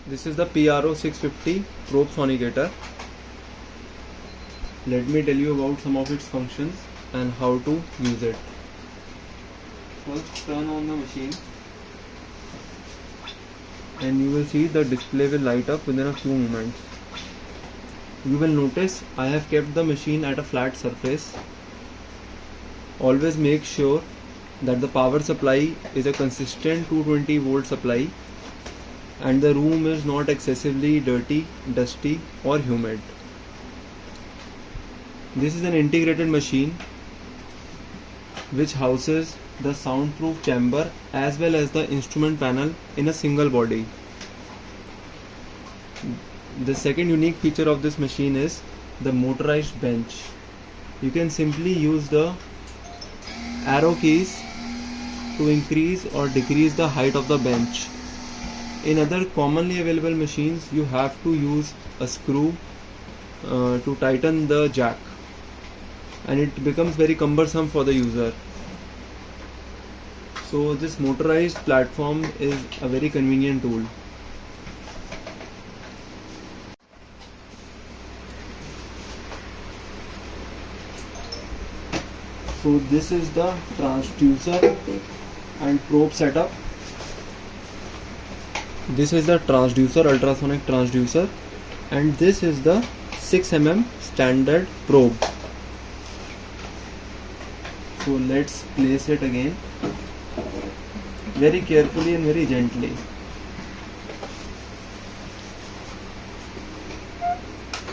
This is the PRO 650 probe sonicator. Let me tell you about some of its functions and how to use it. First, turn on the machine and you will see the display will light up within a few moments. You will notice I have kept the machine at a flat surface. Always make sure that the power supply is a consistent 220 volt supply and the room is not excessively dirty, dusty or humid. This is an integrated machine which houses the soundproof chamber as well as the instrument panel in a single body. The second unique feature of this machine is the motorized bench. You can simply use the arrow keys to increase or decrease the height of the bench. In other commonly available machines, you have to use a screw to tighten the jack, and it becomes very cumbersome for the user. So this motorized platform is a very convenient tool. So this is the transducer and probe setup. This is the transducer, ultrasonic transducer, and this is the 6 mm standard probe. So let's place it again very carefully and very gently.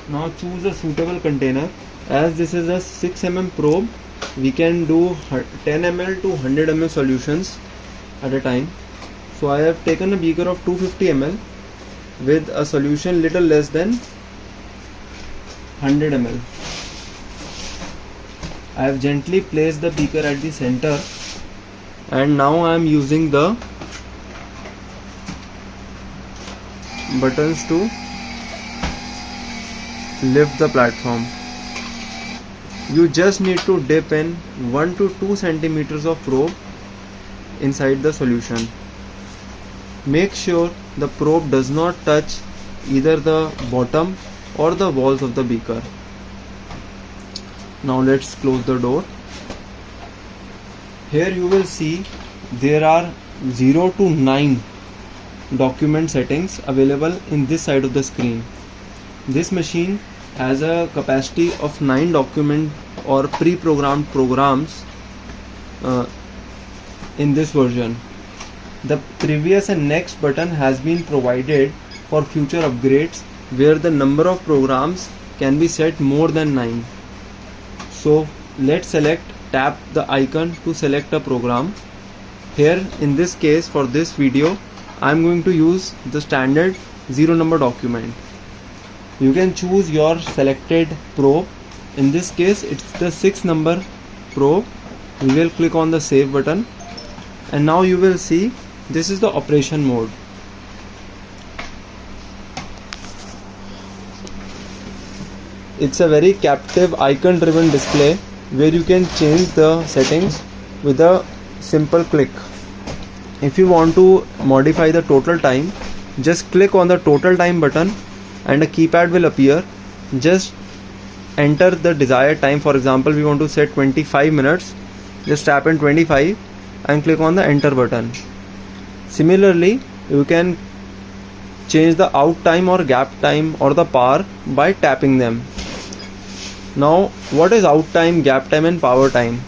Now choose a suitable container. As this is a 6 mm probe, we can do 10 ml to 100 ml solutions at a time. So I have taken a beaker of 250 ml with a solution little less than 100 ml. I have gently placed the beaker at the center, and now I am using the buttons to lift the platform. You just need to dip in 1 to 2 centimeters of probe inside the solution. Make sure the probe does not touch either the bottom or the walls of the beaker. Now let's close the door. Here you will see there are 0 to 9 document settings available in this side of the screen. This machine has a capacity of 9 document or pre-programmed programs in this version. The previous and next button has been provided for future upgrades where the number of programs can be set more than 9. So let's tap the icon to select a program. Here in this case, for this video, I am going to use the standard 0 number document. You can choose your selected probe. In this case it's the 6 number probe. We will click on the save button, and now you will see this is the operation mode. It's a very captive icon driven display where you can change the settings with a simple click. If you want to modify the total time, just click on the total time button and a keypad will appear. Just enter the desired time. For example, we want to set 25 minutes. Just tap in 25 and click on the enter button. Similarly, you can change the out time or gap time or the power by tapping them. Now, what is out time, gap time and power time?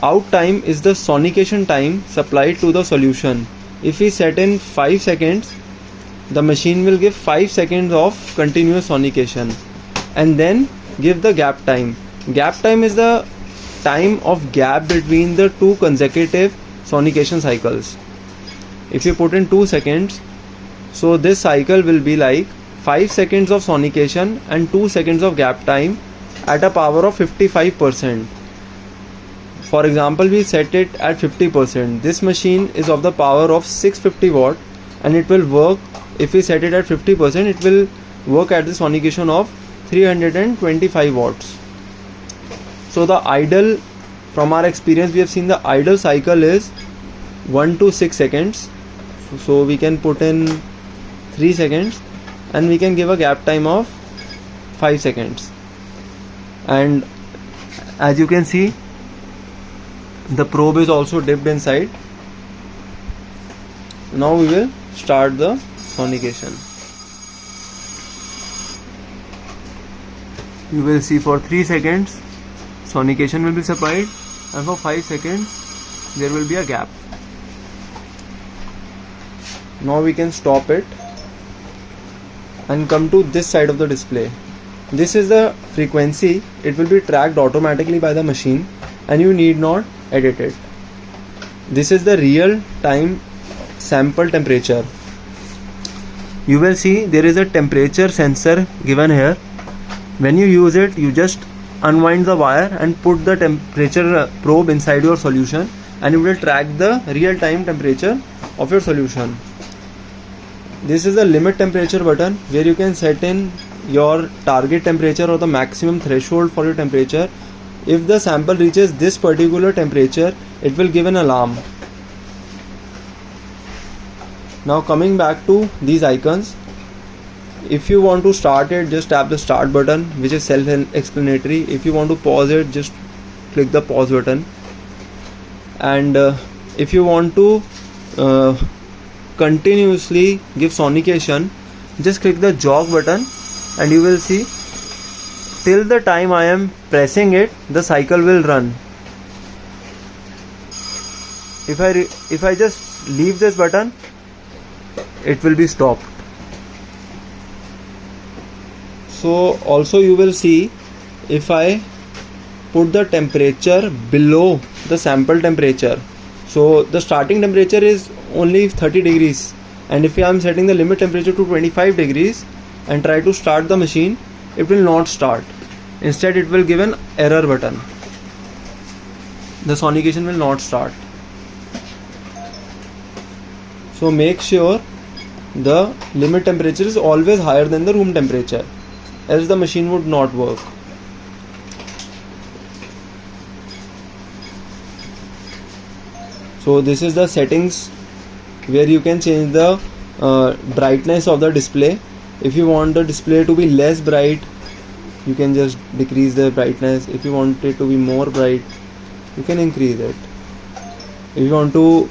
Out time is the sonication time supplied to the solution. If we set in 5 seconds, the machine will give 5 seconds of continuous sonication and then give the gap time. Gap time is the time of gap between the two consecutive sonication cycles. If you put in 2 seconds, so this cycle will be like 5 seconds of sonication and 2 seconds of gap time at a power of 55%. For example, we set it at 50%. This machine is of the power of 650 watt and it will work. If we set it at 50%, it will work at the sonication of 325 watts. So the idle, from our experience, we have seen the idle cycle is 1 to 6 seconds. So we can put in 3 seconds and we can give a gap time of 5 seconds. And as you can see, the probe is also dipped inside. Now we will start the sonication. You will see for 3 seconds sonication will be supplied, and for 5 seconds there will be a gap. Now we can stop it and come to this side of the display. This is the frequency. It will be tracked automatically by the machine and you need not edit it. This is the real time sample temperature. You will see there is a temperature sensor given here. When you use it, you just unwind the wire and put the temperature probe inside your solution, and it will track the real time temperature of your solution. This is the limit temperature button where you can set in your target temperature or the maximum threshold for your temperature. If the sample reaches this particular temperature, it will give an alarm. Now coming back to these icons, if you want to start it, just tap the start button, which is self-explanatory. If you want to pause it, just click the pause button. And if you want to continuously give sonication, just click the jog button and you will see till the time I am pressing it, the cycle will run. If I just leave this button, it will be stopped. So also you will see, if I put the temperature below the sample temperature, so the starting temperature is only 30 degrees, and if I am setting the limit temperature to 25 degrees and try to start the machine, it will not start. Instead it will give an error button. The sonication will not start. So make sure the limit temperature is always higher than the room temperature, else the machine would not work. So this is the settings where you can change the brightness of the display. If you want the display to be less bright, you can just decrease the brightness. If you want it to be more bright, you can increase it. If you want to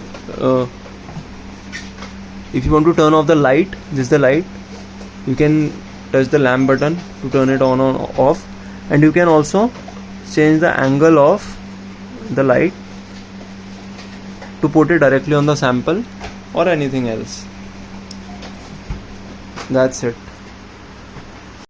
turn off the light, this is the light, you can touch the lamp button to turn it on or off, and you can also change the angle of the light to put it directly on the sample or anything else. That's it.